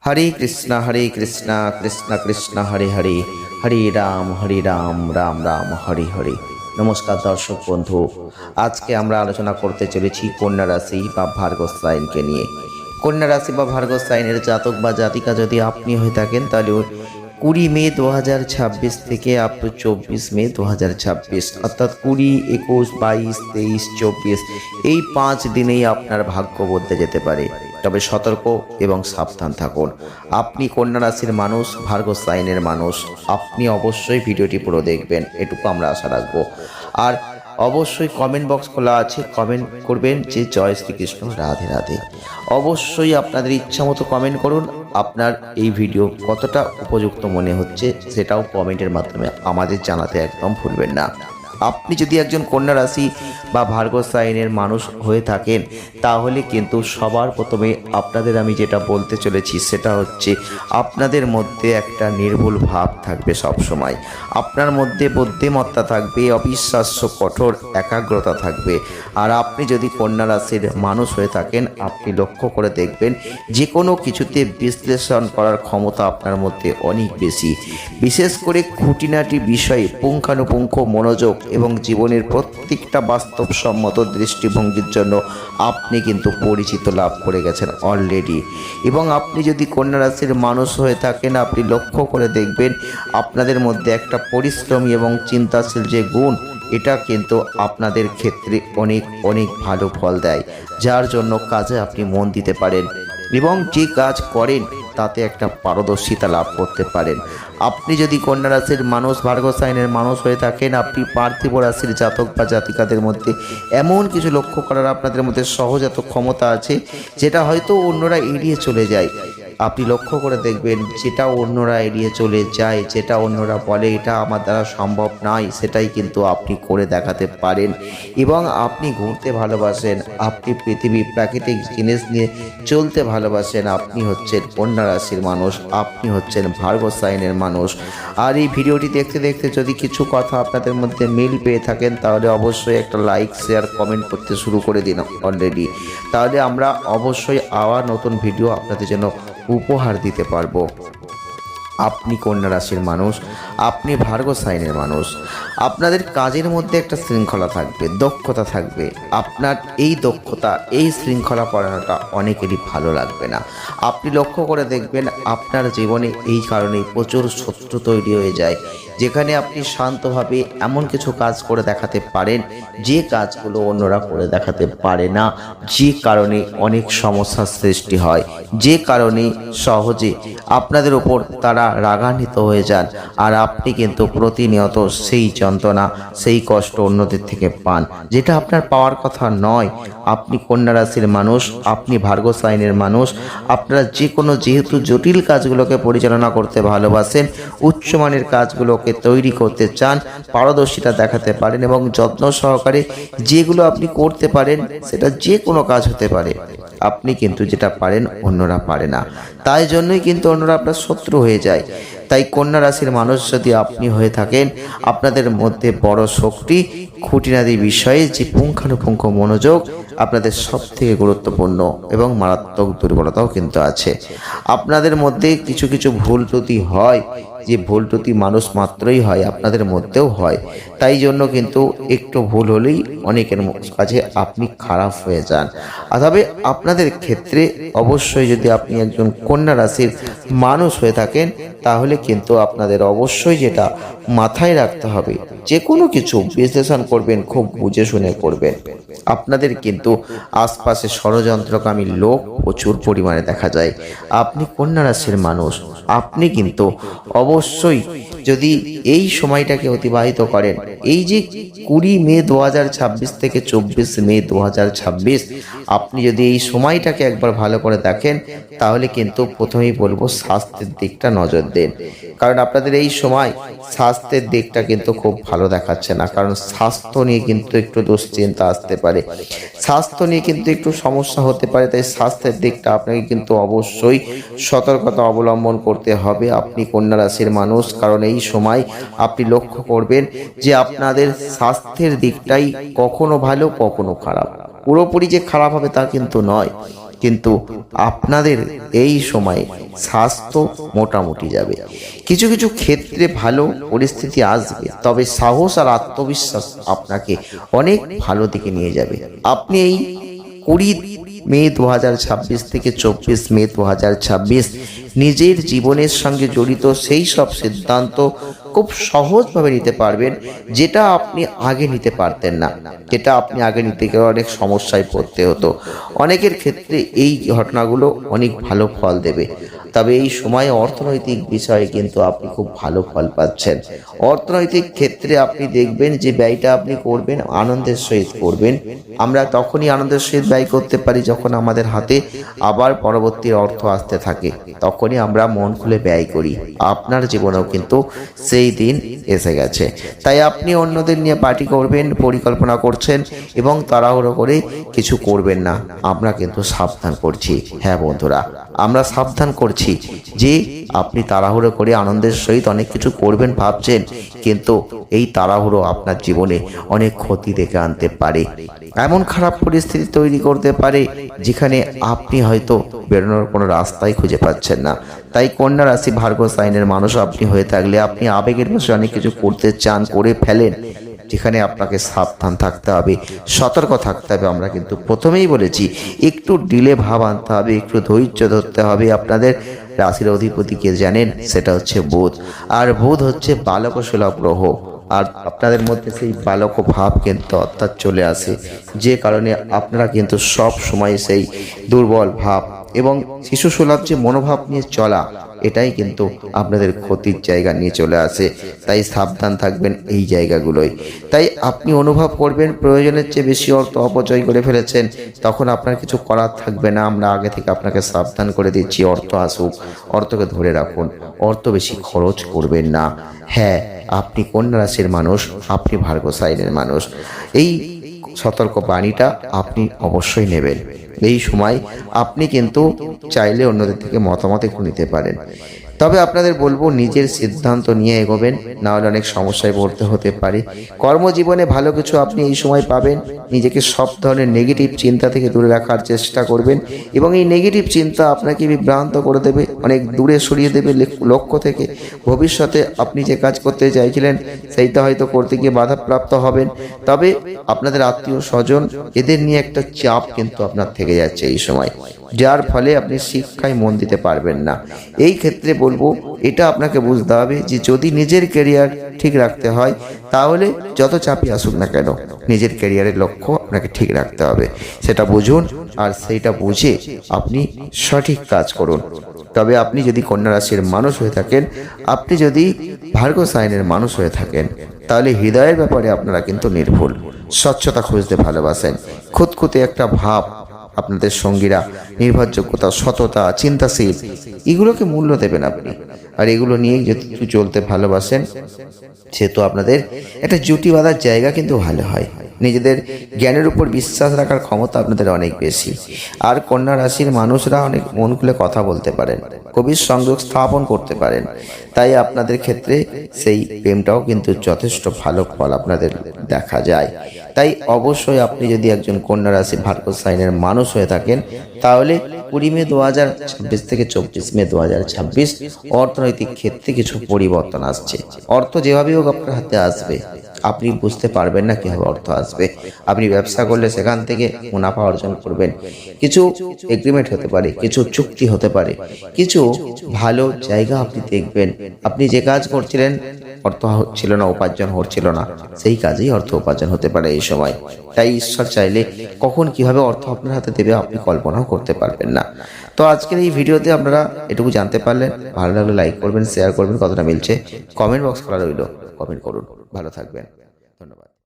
हरे कृष्णा कृष्ण कृष्ण हरे हरे हरे राम राम राम हरे हरे। नमस्कार दर्शक बंधु, आज के আমরা আলোচনা করতে চলেছি কন্যা রাশি বা ভার্গব সাইনকে নিয়ে। কন্যা রাশি বা ভার্গব সাইনের জাতক বা জাতিকা যদি আপনি হয়ে থাকেন তাহলে 20 মে 2026 থেকে আপ টু 24 মে 2026 অর্থাৎ 20, 21, 22, 23, 24 এই 5 দিনেই আপনার ভাগ্য বদলে যেতে পারে। তবে সতর্ক এবং সাবধান থাকুন। আপনি কন্যা রাশির মানুষ, ভার্গব সাইনের মানুষ, আপনি অবশ্যই ভিডিওটি পুরো দেখবেন, এটুকু আমরা আশা রাখবো। আর অবশ্যই কমেন্ট বক্স খোলা আছে, কমেন্ট করবেন যে জয় শ্রীকৃষ্ণ, রাধে রাধে। অবশ্যই আপনাদের ইচ্ছা মতো কমেন্ট করুন। আপনার এই ভিডিও কতটা উপযুক্ত মনে হচ্ছে সেটাও কমেন্টের মাধ্যমে আমাদের জানাতে একদম ভুলবেন না। আপনি যদি একজন কন্যা রাশি বা ভার্গব সাইনের মানুষ হয়ে থাকেন তাহলে কিন্তু সবার প্রথমে আপনাদের আমি যেটা বলতে চলেছি সেটা হচ্ছে আপনাদের মধ্যে একটা নির্ভুল ভাব থাকবে সব সময়। আপনার মধ্যে বুদ্ধিমত্তা থাকবে, অবিশ্বাস্য কঠোর একাগ্রতা থাকবে। আর আপনি যদি কন্যা রাশির মানুষ হয়ে থাকেন আপনি লক্ষ্য করে দেখবেন যে কোনো কিছুতে বিশ্লেষণ করার ক্ষমতা আপনার মধ্যে অনেক বেশি। বিশেষ করে খুঁটিনাটি বিষয়ে পুঙ্খানুপুঙ্খ মনোযোগ এবং জীবনের প্রত্যেকটা বাস্তবসম্মত দৃষ্টিভঙ্গির জন্য আপনি কিন্তু পরিচিত লাভ করে গেছেন অলরেডি। এবং আপনি যদি কন্যা রাশির মানুষ হয়ে থাকেন আপনি লক্ষ্য করে দেখবেন আপনাদের মধ্যে একটা পরিশ্রমী এবং চিন্তাশীল যে গুণ, এটা কিন্তু আপনাদের ক্ষেত্রে অনেক অনেক ভালো ফল দেয়, যার জন্য কাজে আপনি মন দিতে পারেন এবং যে কাজ করেন তাতে একটা পারদর্শিতা লাভ করতে পারেন। আপনি যদি কন্যা রাশির মানুষ, ভার্গব সাইনের মানুষ হয়ে থাকেন আপনি পার্থিব রাশির জাতক বা জাতিকাদের মধ্যে এমন কিছু লক্ষ্য করার আপনাদের মধ্যে সহজাত ক্ষমতা আছে যেটা হয়তো অন্যরা এড়িয়ে চলে যায়। আপনি লক্ষ্য করে দেখবেন যেটা অন্যরা এড়িয়ে চলে যায়, যেটা অন্যরা বলে এটা আমার দ্বারা সম্ভব নয়, সেটাই কিন্তু আপনি করে দেখাতে পারেন। এবং আপনি ঘুরতে ভালোবাসেন, আপনি পৃথিবী প্রাকৃতিক জিনিস নিয়ে চলতে ভালোবাসেন, আপনি হচ্ছেন কন্যা রাশির মানুষ, আপনি হচ্ছেন ভার্গব সাইনের মানুষ। আর এই ভিডিওটি দেখতে দেখতে যদি কিছু কথা আপনাদের মধ্যে মিল পেয়ে থাকেন তাহলে অবশ্যই একটা লাইক, শেয়ার, কমেন্ট করতে শুরু করে দিন অলরেডি। তাহলে আমরা অবশ্যই আবার নতুন ভিডিও আপনাদের জন্য উপহার দিতে পারবো। আপনি কন্যা রাশির মানুষ, আপনি ভার্গব সাইনের মানুষ, আপনাদের কাজের মধ্যে একটা শৃঙ্খলা থাকবে, দক্ষতা থাকবে। আপনার এই দক্ষতা, এই শৃঙ্খলা পড়ানোটা অনেকেরই ভালো লাগবে না। আপনি লক্ষ্য করে দেখবেন আপনার জীবনে এই কারণে প্রচুর শত্রু তৈরি হয়ে যায়, যেখানে আপনি শান্তভাবে এমন কিছু কাজ করে দেখাতে পারেন যে কাজগুলো অন্যরা করে দেখাতে পারে না, যে কারণে অনেক সমস্যার সৃষ্টি হয়, যে কারণে সহজে আপনাদের ওপর তারা রাগান্বিত হয়ে যান। আর আপনি কিন্তু প্রতিনিয়ত সেই যন্ত্রণা, সেই কষ্ট অন্যদের থেকে পান, যেটা আপনার পাওয়ার কথা নয়। আপনি কন্যা রাশির মানুষ, আপনি ভার্গব সাইনের মানুষ, আপনারা যে কোনো যেহেতু জটিল কাজগুলোকে পরিচালনা করতে ভালোবাসেন, উচ্চমানের কাজগুলোকে তৈরি করতে চান, পারদর্শিতা দেখাতে পারেন এবং যত্ন সহকারে যেগুলো আপনি করতে পারেন সেটা যে কোনো কাজ হতে পারে, আপনি কিন্তু যেটা পারেন অন্যরা পারে না, তাই জন্যই কিন্তু অন্যরা আপনার শত্রু হয়ে যায়। তাই কন্যা রাশির মানুষ যদি আপনি হয়ে থাকেন আপনাদের মধ্যে বড় শক্তি, খুঁটিনাটি বিষয়ে যে পুঙ্খানুপুঙ্খ মনোযোগ আপনাদের সব থেকে গুরুত্বপূর্ণ এবং মারাত্মক দুর্বলতাও কিন্তু আছে। আপনাদের মধ্যে কিছু কিছু ভুল ত্রুটি হয়, যে ভুল ত্রুটি মানুষ মাত্রই হয়, আপনাদের মধ্যেও হয়। তাই জন্য কিন্তু একটু ভুল হলেই অনেকের কাছে আপনি খারাপ হয়ে যান। তবে আপনাদের ক্ষেত্রে অবশ্যই যদি আপনি একজন কন্যা রাশির মানুষ হয়ে থাকেন তাহলে কিন্তু আপনাদের অবশ্যই যেটা মাথায় রাখতে হবে, যে কোনো কিছু বিশ্লেষণ করবেন খুব বুঝে শুনে করবেন। আপনাদের কিন্তু আশপাশে ষড়যন্ত্রকামী লোক প্রচুর পরিমাণে দেখা যায়। আপনি কন্যা রাশির মানুষ, আপনি কিন্তু অবশ্যই যদি এই সময়টাকে অতিবাহিত করেন, এই যে 20 মে 2026 থেকে 24 মে 2026 আপনি যদি এই সময়টাকে একবার ভালো করে দেখেন তাহলে কিন্তু প্রথমেই বলবো স্বাস্থ্যের দিকটা নজর দেন। কারণ আপনাদের এই সময় স্বাস্থ্যের দিকটা কিন্তু খুব ভালো দেখাচ্ছে না, কারণ স্বাস্থ্য নিয়ে কিন্তু একটু দুশ্চিন্তা আসতে পারে, স্বাস্থ্য নিয়ে কিন্তু একটু সমস্যা হতে পারে। তাই স্বাস্থ্যের দিকটা আপনাকে কিন্তু অবশ্যই সতর্কতা অবলম্বন করতে হবে আপনি কন্যা রাশির মানুষ। কারণ এই সময় আপনি লক্ষ্য করবেন যে আপনাদের স্বাস্থ্যের দিকটাই কখনো ভালো কখনো খারাপ, পুরোপুরি যে খারাপ হবে তা কিন্তু নয়, কিন্তু আপনাদের এই সময়ে স্বাস্থ্য মোটামুটি যাবে। কিছু কিছু ক্ষেত্রে ভালো পরিস্থিতি আসবে, তবে সাহস আর আত্মবিশ্বাস আপনাকে অনেক ভালো দিকে নিয়ে যাবে। আপনি এই 20 মে 2026 থেকে 24 মে 2026 নিজের জীবনের সঙ্গে জড়িত সেই সব সিদ্ধান্ত খুব সহজভাবে নিতে পারবেন, যেটা আপনি আগে নিতে পারতেন না। যেটা আপনি আগে নিতে গেলে অনেক সমস্যায় পড়তে হতো। অনেকের ক্ষেত্রে এই ঘটনাগুলো অনেক ভালো ফল দেবে। তবে এই সময়ে অর্থনৈতিক বিষয়ে কিন্তু আপনি খুব ভালো ফল পাচ্ছেন। অর্থনৈতিক ক্ষেত্রে আপনি দেখবেন যে ব্যয়টা আপনি করবেন আনন্দের সহিত করবেন। আমরা তখনই আনন্দের সহিত ব্যয় করতে পারি যখন আমাদের হাতে আবার পরবর্তী অর্থ আসতে থাকে, তখনই আমরা মন খুলে ব্যয় করি। আপনার জীবনেও কিন্তু সেই দিন এসে গেছে। তাই আপনি অন্যদের নিয়ে পার্টি করবেন, পরিকল্পনা করছেন এবং তাড়াহুড়ো করে কিছু করবেন না। আমরা কিন্তু সাবধান করছি, হ্যাঁ বন্ধুরা, আমরা সাবধান করছি যে আপনি তাড়াহুড়ো করে আনন্দের সহিত অনেক কিছু করবেন ভাবছেন, কিন্তু এই তাড়াহুড়ো আপনার জীবনে অনেক ক্ষতি ডেকে আনতে পারে। এমন খারাপ পরিস্থিতি তৈরি করতে পারে যেখানে আপনি হয়তো বেরোনোর কোনো রাস্তাই খুঁজে পাচ্ছেন না। তাই কন্যা রাশি ভার্গ সাইনের মানুষ আপনি হয়ে থাকলে আপনি আবেগের বশে অনেক কিছু করতে চান, করে ফেলেন, যেখানে আপনাকে সাবধান থাকতে হবে, সতর্ক থাকতে হবে। আমরা কিন্তু প্রথমেই বলেছি একটু ডিলে ভাব আনতে হবে, একটু ধৈর্য ধরতে হবে। আপনাদের রাশির অধিপতি কে জানেন? সেটা হচ্ছে বুধ। আর বুধ হচ্ছে বালকসুলভ গ্রহ। আর আপনাদের মধ্যে সেই বালক ভাব কিন্তু অর্থাৎ চলে আসে, যে কারণে আপনারা কিন্তু সব সময় সেই দুর্বল ভাব এবং শিশুসুলভ যে মনোভাব নিয়ে চলা, এটাই কিন্তু আপনাদের ক্ষতির জায়গা নিয়ে চলে আসে। তাই সাবধান থাকবেন এই জায়গাগুলোই। তাই আপনি অনুভব করবেন প্রয়োজনের চেয়ে বেশি অর্থ অপচয় করে ফেলেছেন, তখন আপনার কিছু করার থাকবে না। আমরা আগে থেকে আপনাকে সাবধান করে দিচ্ছি, অর্থ আসুক, অর্থকে ধরে রাখুন, অর্থ বেশি খরচ করবেন না। হ্যাঁ, আপনি কন্যা রাশির মানুষ, আপনি ভার্গ সাইনের মানুষ, এই সতর্ক বাণীটা আপনি অবশ্যই নেবেন। এই সময় আপনি কিন্তু চাইলে অন্যদের থেকে মতামত একটু নিতে পারেন, তবে আপনাদের বলবো নিজের সিদ্ধান্ত নিয়ে এগোবেন, না হলে অনেক সমস্যায় পড়তে হতে পারে। কর্মজীবনে ভালো কিছু আপনি এই সময় পাবেন। নিজেকে সব ধরনের নেগেটিভ চিন্তা থেকে দূরে রাখার চেষ্টা করবেন এবং এই নেগেটিভ চিন্তা আপনাকে বিভ্রান্ত করে দেবে, অনেক দূরে সরিয়ে দেবে লক্ষ্য থেকে। ভবিষ্যতে আপনি যে কাজ করতে চাইছিলেন সেইটা হয়তো করতে গিয়ে বাধাপ্রাপ্ত হবেন। তবে আপনাদের আত্মীয় স্বজন এদের নিয়ে একটা চাপ কিন্তু আপনার থেকে যাচ্ছে এই সময়, যার ফলে আপনি শিক্ষায় মন দিতে পারবেন না। এই ক্ষেত্রে বলবো এটা আপনাকে বুঝতে হবে যে যদি নিজের ক্যারিয়ার ঠিক রাখতে হয়, তাহলে যত চাপই আসুক না কেন নিজের ক্যারিয়ারের লক্ষ্য আপনাকে ঠিক রাখতে হবে। সেটা বুঝুন আর সেইটা বুঝে আপনি সঠিক কাজ করুন। তবে আপনি যদি কন্যা রাশির মানুষ হয়ে থাকেন, আপনি যদি ভার্গ সাইনের মানুষ হয়ে থাকেন, তাহলে হৃদয়ের ব্যাপারে আপনারা কিন্তু নির্ভুল। স্বচ্ছতা খুঁজতে ভালোবাসেন, খুঁতখুঁতে একটা ভাব আপনাদের সঙ্গীরা, নির্ভরযোগ্যতা, সততা, চিন্তাশীল, এগুলোকে মূল্য দেবেন আপনি। আর এগুলো নিয়ে যদি চলতে ভালোবাসেন, সেহেতু আপনাদের একটা জুটি বাঁধার জায়গা কিন্তু ভালো হয়। নিজেদের জ্ঞানের উপর বিশ্বাস রাখার ক্ষমতা আপনাদের অনেক বেশি। আর কন্যা রাশির মানুষরা অনেক মন খুলে কথা বলতে পারেন, গভীর সংযোগ স্থাপন করতে পারেন। তাই আপনাদের ক্ষেত্রে সেই প্রেমটাও কিন্তু যথেষ্ট ভালো ফল আপনাদের দেখা যায়। তাই অবশ্যই আপনি যদি একজন কন্যা রাশি ভার্গ সাইনের মানুষ হয়ে থাকেন, তাহলে 20 মে 2026 থেকে 24 মে 2026 অর্থনৈতিক ক্ষেত্রে কিছু পরিবর্তন আসছে। অর্থ যেভাবেই হোক আপনার হাতে আসবে, আপনি বুঝতে পারবেন না কিভাবে অর্থ আসবে। আপনি ব্যবসা করলে সেখান থেকে মুনাফা অর্জন করবেন। কিছু এগ্রিমেন্ট হতে পারে, কিছু চুক্তি হতে পারে, কিছু ভালো জায়গা আপনি দেখবেন। আপনি যে কাজ করছিলেন অর্থ হচ্ছিল না, উপার্জন হচ্ছিল না, সেই কাজেই অর্থ উপার্জন হতে পারে এই সময়। তাই ঈশ্বর চাইলে কখন কিভাবে অর্থ আপনার হাতে দেবে আপনি কল্পনাও করতে পারবেন না। তো আজকের এই ভিডিওতে আপনারা এটুকু জানতে পারলেন। ভালো লাগলে লাইক করবেন, শেয়ার করবেন, কতটা মিলছে কমেন্ট বক্স খোলা রইল, কমেন্ট করুন। ভালো থাকবেন, ধন্যবাদ।